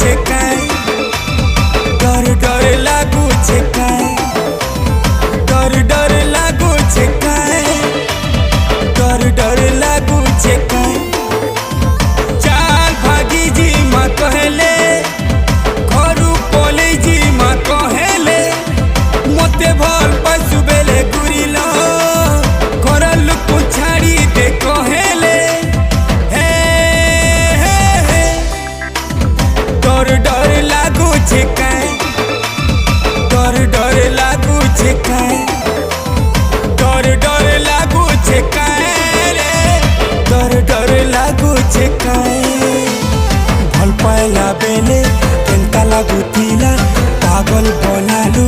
छे काई डर डर लागू छे काई डर डर लागू छे काई डर डर लागू छे काई चाल भागी जी माँ कहले घरू पोले जी माँ कहले मते भल पशु बेले गुरिल घर लोक छाड़ी दे कहले डर डर लागू छे काई डर डर लागू छे काई डर डर लागू छे काई रे डर डर लागू छे काई भल पाइला बेले केनता लागुतिला पागल बनालू।